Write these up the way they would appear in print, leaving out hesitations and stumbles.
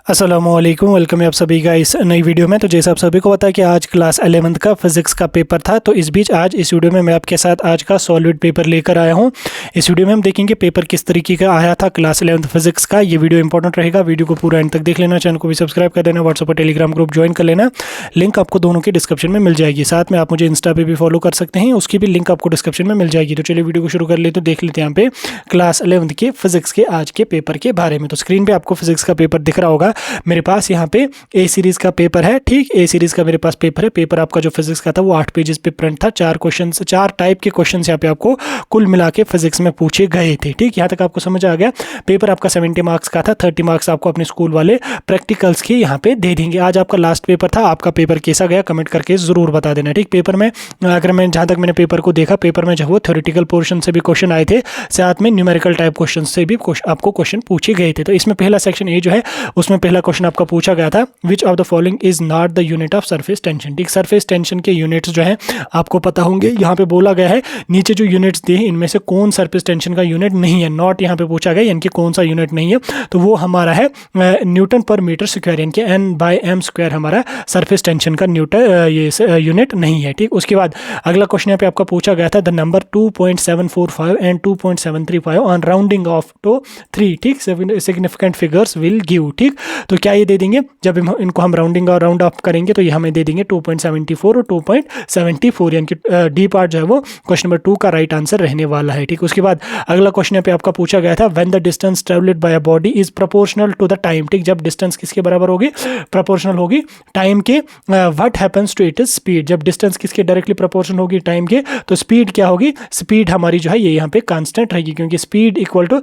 अस्सलामुअलैकुम, वेलकम है आप सभी का इस नई वीडियो में। तो जैसा आप सभी को पता है कि आज क्लास 11th का फिजिक्स का पेपर था, तो इस बीच आज इस वीडियो में मैं आपके साथ आज का सॉलिड पेपर लेकर आया हूं। इस वीडियो में हम देखेंगे पेपर किस तरीके का आया था क्लास 11th फिजिक्स का। ये वीडियो इंपॉर्टेंट रहेगा, वीडियो को पूरा एंड तक देख लेना, चैनल को भी सब्सक्राइब कर देना, व्हाट्सएप और टेलीग्राम ग्रुप ज्वाइन कर लेना। लिंक आपको दोनों की डिस्क्रिप्शन में मिल जाएगी। साथ में आप मुझे इंस्टा पे भी फॉलो कर सकते हैं, उसकी भी लिंक आपको डिस्क्रिप्शन में मिल जाएगी। तो चलिए वीडियो को शुरू कर ले, तो देख लेते हैं यहाँ पे क्लास 11th के फिजिक्स के आज के पेपर के बारे में। तो स्क्रीन पे आपको फिजिक्स का पेपर दिख रहा होगा। मेरे पास यहाँ पे ए सीरीज का पेपर है, ठीक, ए सीरीज का मेरे पास पेपर है। पेपर आपका जो फिजिक्स का था वो 8 पेजेस पे प्रिंट था। 4 क्वेश्चन, 4 टाइप के क्वेश्चन यहाँ पे आपको कुल मिला के फिजिक्स में पूछे गए थे, ठीक। यहाँ तक आपको समझ आ गया। पेपर आपका 70 मार्क्स का था, 30 मार्क्स आपको अपने स्कूल वाले प्रैक्टिकल्स के यहाँ पे दे देंगे। आज आपका लास्ट पेपर था, आपका पेपर कैसा गया कमेंट करके जरूर बता देना, ठीक। पेपर में अगर मैं जहाँ तक मैंने पेपर को देखा, पेपर में जो वो थ्योरेटिकल पोर्शन से भी क्वेश्चन आए थे, साथ में न्यूमेरिकल टाइप क्वेश्चन से भी आपको क्वेश्चन पूछे गए थे। तो इसमें पहला सेक्शन ए जो है उसमें पहला क्वेश्चन आपका पूछा गया था, which of the following is not the unit of surface tension, ठीक। सरफेस टेंशन के यूनिट्स जो है आपको पता होंगे। यहाँ पे बोला गया है नीचे जो यूनिट्स दिए हैं इनमें से कौन सरफेस टेंशन का यूनिट नहीं है। नॉट यहाँ पे पूछा गया यानी कि कौन सा यूनिट नहीं है, तो वो हमारा है न्यूटन पर मीटर स्क्वायर, यानी कि N/m² हमारा सरफेस टेंशन का ये यूनिट नहीं है, ठीक। उसके बाद अगला क्वेश्चन यहाँ पे आपका पूछा गया था, the number 2.745 and 2.735 on rounding off to 3, ठीक, सिग्निफिकेंट फिगर्स विल गिव, ठीक। तो क्या ये दे देंगे, जब इनको हम राउंडिंग और राउंड ऑफ करेंगे तो ये हमें दे देंगे 2.74 और 2.74, यानी कि डी पार्ट जो है वो क्वेश्चन नंबर 2 का राइट आंसर रहने वाला है, ठीक। उसके बाद अगला क्वेश्चन यहाँ पे आपका पूछा गया था, when the distance travelled by a body is proportional to the time, ठीक। जब डिस्टेंस किसके बराबर होगी, प्रोपोर्शनल होगी टाइम के, what happens to it speed, जब डिस्टेंस किसके डायरेक्टली प्रोपोर्शनल होगी टाइम के, तो स्पीड क्या होगी, स्पीड हमारी जो है ये यहाँ पे कांस्टेंट रहेगी, क्योंकि speed equal to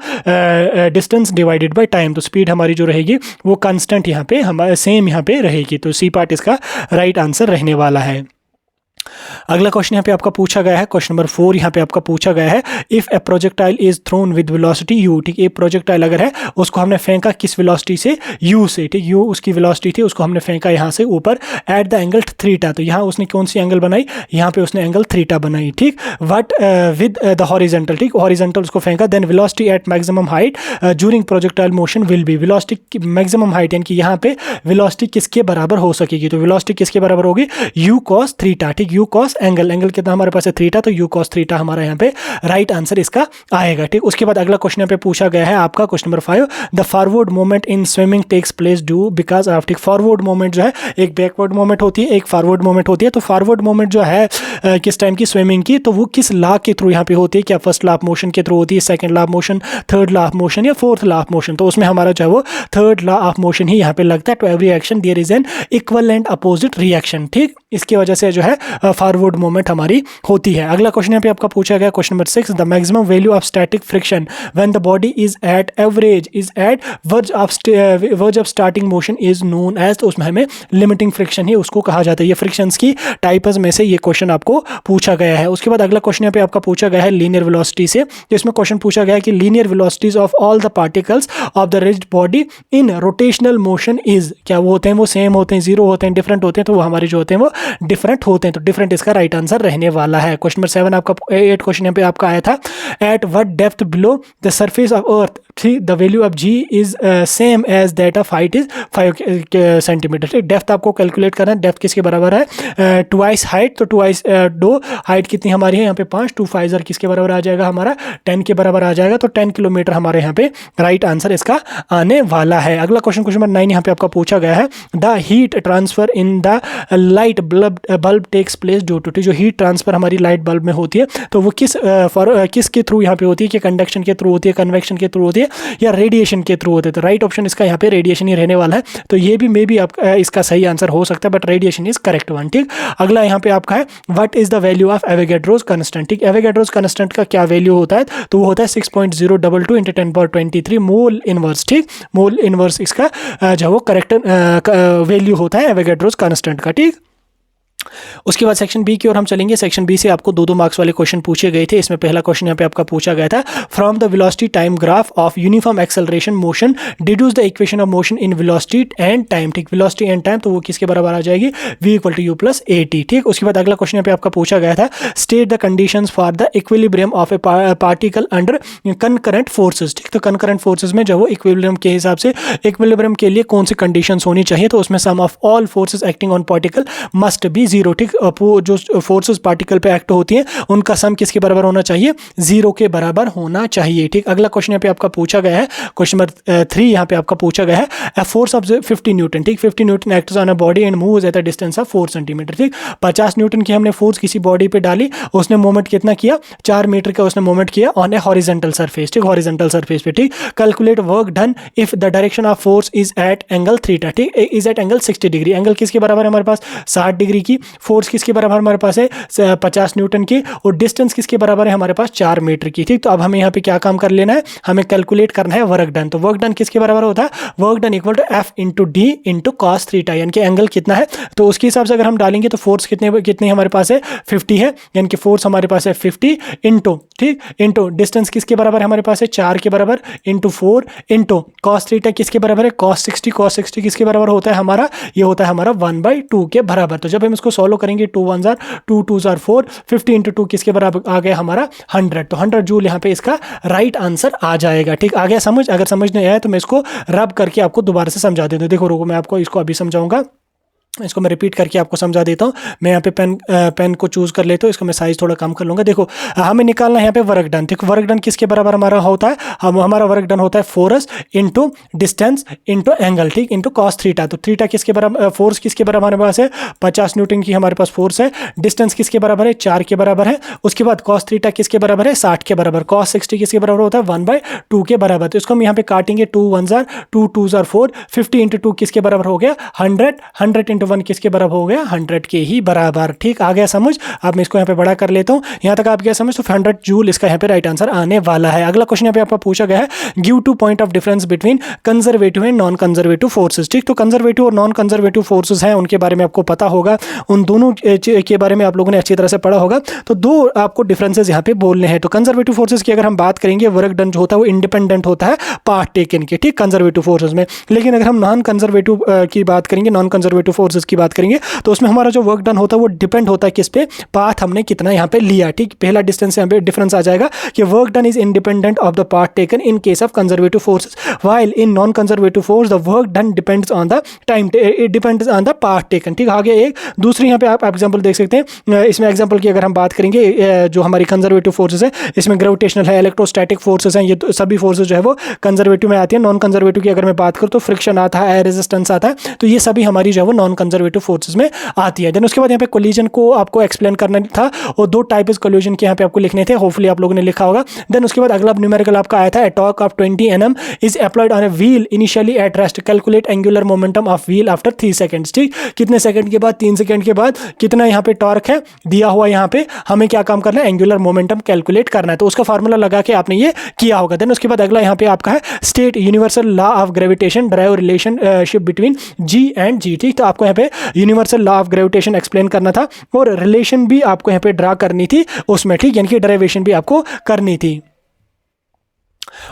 distance divided by time. तो स्पीड हमारी जो रहेगी वो कांस्टेंट यहाँ पे हमारे सेम यहाँ पे रहेगी। तो सी पार्ट इसका राइट आंसर रहने वाला है। अगला क्वेश्चन यहाँ पे आपका पूछा गया है, क्वेश्चन नंबर 4 यहाँ पे आपका पूछा गया है, if A projectile is throne with velocity u, ठीक। एक प्रोजेक्टाइल अगर है उसको हमने फेंका किस वेलोसिटी से, u से, ठीक। u उसकी वेलोसिटी थी, उसको हमने फेंका यहाँ से ऊपर एट द एंगल थीटा। तो यहाँ उसने कौन सी एंगल बनाई, यहाँ पे उसने एंगल थीटा बनाई, ठीक। वट विद द हॉरिजेंटल, ठीक, हॉरिजेंटल उसको फेंका, then velocity at maximum height during projectile motion will be, velocity maximum height यानी कि यहाँ पे वेलोसिटी किसके बराबर हो सकेगी, तो वेलोसिटी किसके बराबर होगी, u cos थीटा, ठीक। u cos एंगल कितना हमारे पास है थीटा, तो u cos थीटा हमारा यहाँ पे राइट आंसर इसका आएगा, ठीक। उसके बाद अगला क्वेश्चन यहाँ पे पूछा गया है आपका question number 5, the forward movement in swimming takes place due because of, ठीक। फॉरवर्ड मूवमेंट जो है एक बैकवर्ड मूवमेंट होती है, एक फॉरवर्ड मूवमेंट होती है। तो फॉरवर्ड मूवमेंट जो है किस टाइम की, स्विमिंग की, तो वो किस लॉ के थ्रू यहाँ पे होती है, क्या फर्स्ट लॉ ऑफ मोशन के थ्रू होती है, second law of motion, third law of motion या फोर्थ लॉ ऑफ मोशन, तो उसमें हमारा जो है वो थर्ड लॉ ऑफ मोशन ही यहाँ पे लगता है। To every action there is an equal and opposite reaction, ठीक। इसकी वजह से जो है फॉरवर्ड मूवमेंट हमारी होती है। अगला क्वेश्चन यहाँ पे आपका पूछा गया question number 6, the maximum value of static friction when the body is at average is at verge of starting motion is known as, तो उसमें हमें लिमिटिंग फ्रिक्शन ही उसको कहा जाता है। ये फ्रिक्शंस की टाइप्स में से ये क्वेश्चन आपको पूछा गया है। उसके बाद अगला क्वेश्चन यहाँ पे आपका पूछा गया है लीनियर वेलोसिटी से, तो इसमें क्वेश्चन पूछा गया है कि linear velocities of all the particles of the rigid body in rotational motion is, क्या वो होते हैं, वो सेम होते हैं, जीरो होते हैं, डिफरेंट होते हैं, तो वो हमारे जो होते हैं वो डिफरेंट होते हैं। तो डिफरेंट इसका राइट आंसर रहने वाला है। क्वेश्चन नंबर 7 आपका 8 क्वेश्चन यहाँ पे आपका आया था, at what depth below the surface of earth the value of g is same as that of height is 5 centimetre. Depth आपको कैलकुलेट करना है, डेप्थ किसके बराबर है, ट्वाइस हाइट, तो ट्वाइस दो हाइट कितनी हमारी है यहाँ पे 5, 2 5 किसके बराबर आ जाएगा हमारा 10 के बराबर आ जाएगा। तो 10 किलोमीटर हमारे यहाँ पे राइट आंसर इसका आने वाला है। अगला क्वेश्चन नंबर 9 यहाँ पे आपका पूछा गया है, the heat transfer in the light bulb takes place due to, जो हीट ट्रांसफर हमारी लाइट बल्ब में होती है तो वो किस के थ्रू यहाँ पे होती है, कि कंडक्शन के थ्रू होती है, कन्वेक्शन के थ्रू होती है या रेडिएशन के थ्रू होते हैं। तो राइट ऑप्शन इसका यहाँ पे रेडिएशन ही रहने वाला है। तो ये भी मे बी आप इसका सही आंसर हो सकता है, but radiation is correct one, ठीक। अगला यहाँ पे आपका है, what is the value of Avogadro's constant, ठीक। एवोगैड्रोस कांस्टेंट का क्या वैल्यू होता है, तो वो होता है 6.022 × 10⁻23 मोल इनवर्स, ठीक। मोल इनवर्स इसका जो वो करेक्ट वैल्यू होता है एवोगैड्रोस कांस्टेंट का, ठीक। उसके बाद सेक्शन बी की ओर हम चलेंगे। सेक्शन बी से आपको 2-2 मार्क्स वाले क्वेश्चन पूछे गए थे। इसमें पहला क्वेश्चन यहाँ पे आपका पूछा गया था, from the velocity time graph of uniform acceleration motion deduce the equation of motion in velocity and time. ठीक, वेलोसिटी एंड टाइम तो वो किसके बराबर आ जाएगी, v = u + at। ठीक, उसके बाद अगला क्वेश्चन यहाँ पे आपका पूछा गया था, state the conditions for the equilibrium of A particle under concurrent forces. ठीक, तो कनकरेंट फोर्सेस में जो वो इक्विलिब्रियम के हिसाब से इक्विलिब्रियम के लिए कौन सी कंडीशंस होनी चाहिए, तो उसमें sum of all forces acting on particle must be 0। ठीक, जो फोर्सेस पार्टिकल पे एक्ट होती हैं उनका सम किसके बराबर होना चाहिए, 0 के बराबर होना चाहिए। ठीक, अगला क्वेश्चन यहाँ पे आपका पूछा गया है, क्वेश्चन नंबर 3 यहाँ पे आपका पूछा गया है, अ फोर्स ऑफ 50 न्यूटन। ठीक, 50 Newton acts on a body and moves at a distance of 4 centimetre. ठीक, 50 न्यूटन की हमने फोर्स किसी बॉडी पे डाली, उसने मूवमेंट कितना किया, 4 मीटर का उसने मूवमेंट किया ऑन ए हॉरिजॉन्टल सरफेस। ठीक, हॉरिजॉन्टल सरफेस पे। ठीक, calculate work done if the direction of force is at angle theta. ठीक, is at angle 60 degree. Angle किसके बराबर है हमारे पास, 60 डिग्री की। फोर्स किसके बराबर हमारे पास है, 50 न्यूटन की। और डिस्टेंस किसके बराबर है हमारे पास, 4 मीटर की। ठीक, तो अब हमें यहाँ पे क्या काम कर लेना है, हमें कैलकुलेट करना है वर्क डन। तो वर्क डन किसके बराबर होता है, work done equal to F × D × cos theta, यानी कि एंगल कितना है तो उसके हिसाब से अगर हम डालेंगे तो फोर्स कितने हमारे पास है, 50 है, यानी कि फोर्स हमारे पास है 50 इंटू, ठीक, इंटू डिस्टेंस किसके बराबर है हमारे पास है 4 के बराबर, इंटू 4 इंटू cos थीटा किसके बराबर है, cos 60। cos 60 किसके बराबर होता है हमारा, ये होता है हमारा 1/2 के बराबर। तो जब हम इसको सॉल्व करेंगे 2 1 2 2 4, 50 इंटू 2 किसके बराबर आ गया हमारा 100। तो 100 जूल यहाँ पे इसका राइट आंसर आ जाएगा। ठीक, आ गया समझ। अगर समझ नहीं आया तो मैं इसको रब करके आपको दोबारा से समझा देता हूँ। देखो रुको, मैं आपको इसको अभी समझाऊंगा, इसको मैं रिपीट करके आपको समझा देता हूँ। मैं यहाँ पे पेन को चूज कर लेता हूँ, इसको मैं साइज थोड़ा कम कर लूँगा। देखो हमें निकालना है यहाँ पे वर्क डन। देखो वर्क डन किसके बराबर हमारा होता है, हमारा वर्क डन होता है force into distance into angle, ठीक, इंटू cos थीटा। तो थीटा किसके बराबर, फोर्स किसके बराबर हमारे पास है, 50 न्यूटन की हमारे पास फोर्स है। डिस्टेंस किसके बराबर है, 4 के बराबर है। उसके बाद cos थीटा किसके बराबर है, 60 के बराबर। cos 60 किसके बराबर होता है, 1/2 के बराबर। तो इसको हम यहाँ पे काटेंगे, 2 1 2 2 4, 50 इंटू 2 किसके बराबर हो गया 100, 100 इंटू 1 किसके बराबर हो गया 100 के ही बराबर। ठीक, आ गया समझ। अब मैं इसको यहाँ पे बड़ा कर लेता हूँ, यहाँ तक आप गया समझ। तो 100 जूल इसका यहाँ पे राइट आंसर आने वाला है। अगला क्वेश्चन यहाँ पे आपका पूछा गया है, give 2 point of difference between conservative and non conservative forces. ठीक, तो कंजर्वेटिव और नॉन कंजर्वेटिव फोर्सेस हैं, उनके बारे में आपको पता होगा, उन दोनों के बारे में आप लोगों ने अच्छी तरह से पढ़ा होगा। तो 2 आपको डिफरेंसेस यहाँ पे बोलने हैं। तो कंजर्वेटिव फोर्सेस की अगर हम बात करेंगे, वर्क डन जो होता है वो इंडिपेंडेंट होता है पार्ट टेकन के, ठीक, कंजर्वेटिव फोर्सेस में। लेकिन अगर हम नॉन कंजर्वेटिव की बात करेंगे, नॉन कंजर्वेटिव फोर्सेस की बात करेंगे, तो उसमें हमारा जो वर्क डन होता है वो डिपेंड होता है किस पे, पाथ हमने कितना यहाँ पे लिया। ठीक, पहला डिस्टेंस यहाँ पे डिफरेंस आ जाएगा कि work done is independent of the path taken in case of conservative forces, while in non conservative force the work done depends on the time, it depends on the path taken. ठीक, आगे एक दूसरी यहाँ पे आप example देख सकते हैं। इसमें एग्जांपल की अगर हम बात करेंगे, जो हमारी कंजर्वेटिव फोर्सेस है, इसमें ग्रेविटेशनल है, इलेक्ट्रोस्टैटिक फोर्सेस हैं, ये सभी फोर्सेस जो है वो कंजर्वेटिव में आती है। नॉन कंजर्वेटिव की अगर मैं बात करूँ तो फ्रिक्शन आता है, एयर रेजिस्टेंस आता है, तो ये सभी हमारी जो है वो नॉन कंजर्वेटिव फोर्सेस में आती है। देन उसके बाद यहाँ पे कोलिजन को आपको एक्सप्लेन करना था, और 2 टाइप्स कोलिजन के यहाँ पे आपको लिखने थे, होपफुली आप लोगों ने लिखा होगा। देन उसके बाद अगला न्यूमेरिकल आपका आया था, a torque of 20 Nm is applied on a wheel initially at rest, calculate angular momentum of wheel after 3 seconds. ठीक, कितने सेकंड के बाद, 3 सेकंड के बाद कितना यहाँ पे टॉर्क है दिया हुआ, यहाँ पे हमें क्या काम करना है, एंगुलर मोमेंटम कैलकुलेट करना है। तो उसका फार्मूला लगा के आपने ये किया होगा। देन उसके बाद अगला यहाँ पे आपका है, state universal law of gravitation, drive relationship between G and G। ठीक, तो आपको यहाँ पे universal law of gravitation explain करना था, और रिलेशन भी आपको यहाँ पे ड्रा करनी थी उसमें, ठीक, यानी कि डेरिवेशन भी आपको करनी थी।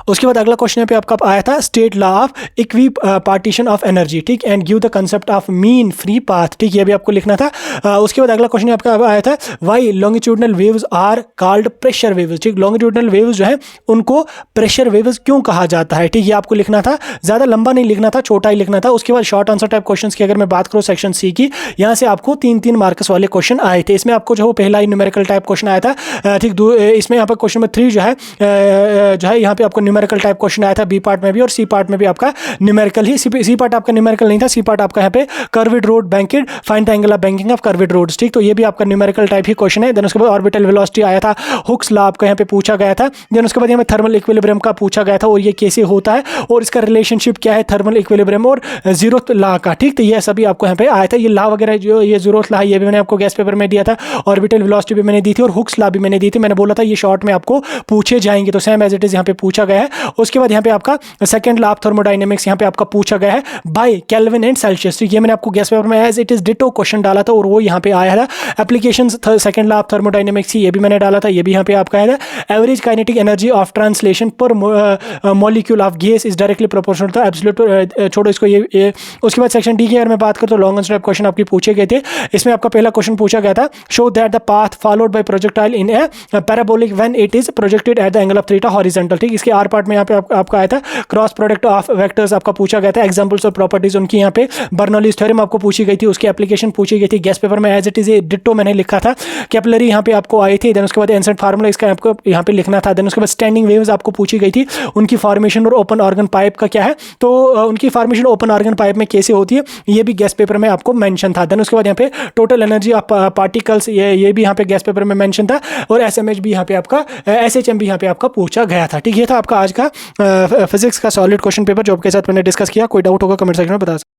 उसके बाद अगला क्वेश्चन यहाँ पे आपका आया था, state law of equipartition of energy, ठीक, and give the concept of mean free path. ठीक, ये भी आपको लिखना था। उसके बाद अगला क्वेश्चन आपका आया था, why longitudinal waves are called pressure waves. ठीक, लॉन्गिट्यूडनल वेव्स जो है उनको प्रेशर वेव्स क्यों कहा जाता है। ठीक, ये आपको लिखना था, ज़्यादा लंबा नहीं लिखना था, छोटा ही लिखना था। उसके बाद शॉर्ट आंसर टाइप क्वेश्चन की अगर मैं बात करूँ सेक्शन सी की, यहाँ से आपको 3-3 मार्क्स वाले क्वेश्चन आए थे। इसमें आपको जो पहला ही न्यूमेरिकल टाइप क्वेश्चन आया था। ठीक, इसमें यहाँ पर क्वेश्चन नंबर 3 जो है यहाँ पे आपको न्यूमेरिकल टाइप क्वेश्चन आया था, बी पार्ट में भी और सी पार्ट में भी आपका न्यूमेरिकल ही। सी पार्ट आपका न्यूमेरिकल नहीं था, सी पार्ट आपका यहाँ पे curved road banked, find the angle of banking of curved roads. ठीक, तो ये भी आपका न्यूमेरिकल टाइप ही क्वेश्चन है। देन उसके बाद ऑर्बिटल वेलोसिटी आया था, हुक्स लॉ आपका यहाँ पे पूछा गया था। देन उसके बाद यहाँ थर्मल इक्विलिब्रियम का पूछा गया था, और ये कैसे होता है और इसका रिलेशनशिप क्या है थर्मल इक्विलिब्रियम और जीरोथ लॉ का। ठीक, तो ये सभी आपको यहाँ पे आया था। ये लॉ वगैरह जो ये जीरोथ लॉ ये भी मैंने आपको गैस पेपर में दिया था, ऑर्बिटल वेलोसिटी भी मैंने दी थी, और हुक्स लॉ भी मैंने दी थी। मैंने बोला था ये शॉर्ट में आपको पूछे जाएंगे, तो सेम एज इट इज यहाँ पे पूछा पूछा गया है। उसके बाद यहाँ पे आपका सेकंड लॉ ऑफ थर्मोडायनेमिक्स यहाँ पे आपका पूछा गया है बाय केल्विन एंड सेल्सियस। ये मैंने आपको गेस्ट पेपर में as it is ditto question डाला था और वो यहाँ पे आया है। Application second law of thermodynamics ये भी मैंने डाला था, ये भी यहाँ पे आपका है। Average kinetic energy of translation per molecule of gas is directly proportional to absolute, छोड़ो इसको ये। उसके बाद सेक्शन डी की अगर मैं बात करूँ तो लॉन्ग आंसर क्वेश्चन आपके पूछे गए थे। इसमें आपका पहला क्वेश्चन पूछा गया था show that the path followed by projectile in A parabolic when it is projected at the angle of theta horizontal. ठीक, इसके आर पार्ट में यहाँ पे आपका आया था क्रॉस प्रोडक्ट ऑफ वेक्टर्स आपका पूछा गया था। एग्जांपल्स और प्रॉपर्टीज उनकी यहाँ पे बर्नौलीज थ्योरम आपको पूछी गई थी, उसकी एप्लीकेशन पूछी गई थी। गेस्ट पेपर में एज इट इज डिट्टो मैंने लिखा था। कैपिलरी यहाँ पे आपको आई थी। देन उसके बाद एंसेंट फार्मूला इसका आपको यहाँ पे लिखना था। देन उसके बाद स्टैंडिंग वेव्स आपको पूछी गई थी, उनकी फॉर्मेशन और ओपन ऑर्गन पाइप का क्या है, तो उनकी फॉर्मेशन ओपन ऑर्गन पाइप में कैसे होती है ये भी गेस्ट पेपर में आपको मेंशन था। देन उसके बाद यहाँ पे टोटल एनर्जी ऑफ पार्टिकल्स ये भी यहाँ पे गेस्ट पेपर में मेंशन था। और एसएमएच भी यहाँ पे आपका एसएचएम भी यहाँ पे आपका पूछा गया था। ठीक, ये था आपका आज का फिजिक्स का सॉलिड क्वेश्चन पेपर जो आपके साथ मैंने डिस्कस किया। कोई डाउट होगा कमेंट सेक्शन में बता सकते हैं।